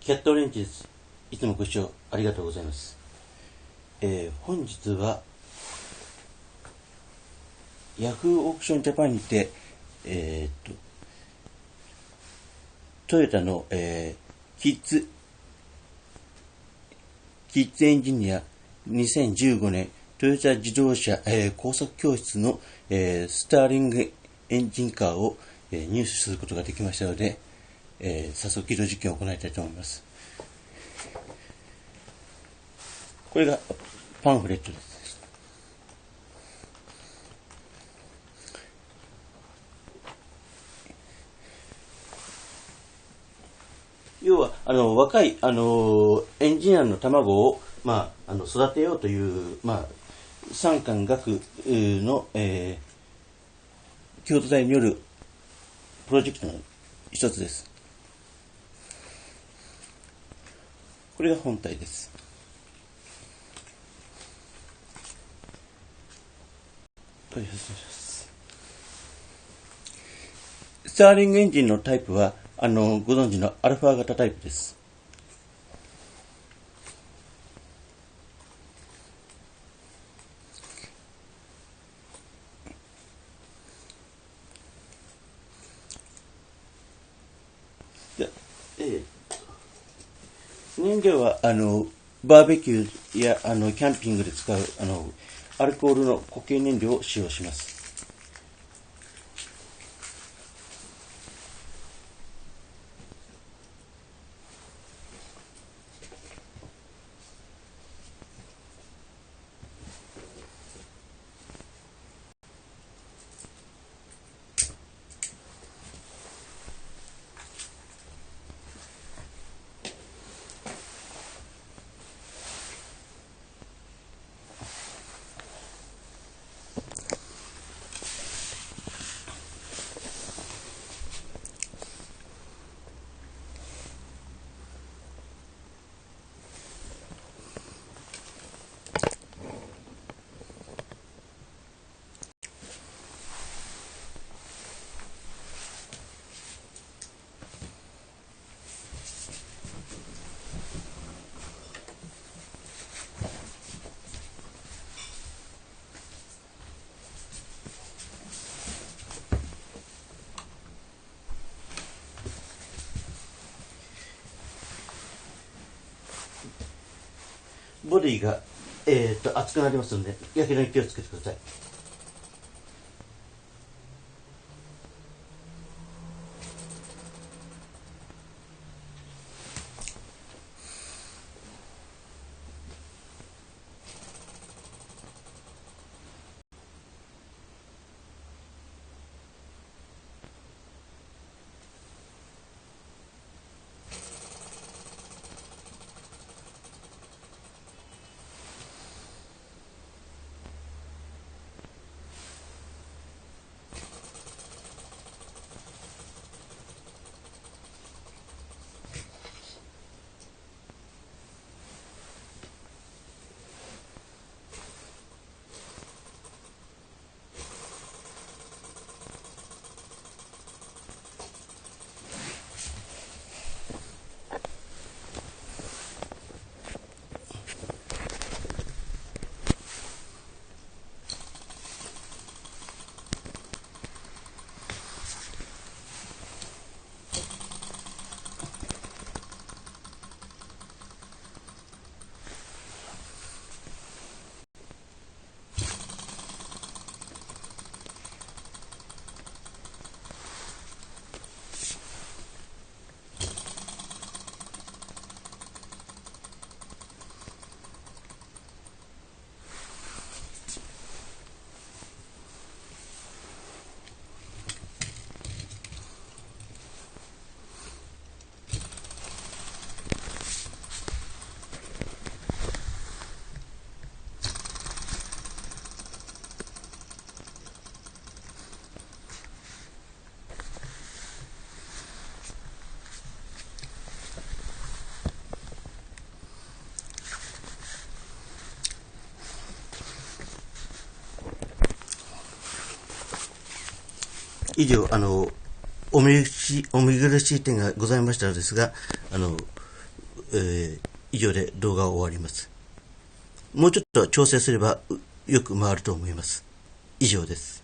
キャットオレンジです。いつもご視聴ありがとうございます。本日はヤフーオークションジャパンにて、トヨタの、キッズエンジニア2015年トヨタ自動車、工作教室の、スターリングエンジンカーを、入手することができましたので、早速起動実験を行いたいと思います。これがパンフレットです。要は若い、エンジニアの卵を、育てようという、産官学の、共同体によるプロジェクトの一つです。これが本体です。スターリングエンジンのタイプはご存知のアルファ型タイプです。燃料はバーベキューやキャンピングで使うアルコールの固形燃料を使用します。ボディが、熱くなりますので、やけどに気をつけてください。以上お見苦しい点がございましたのですが、以上で動画を終わります。もうちょっと調整すればよく回ると思います。以上です。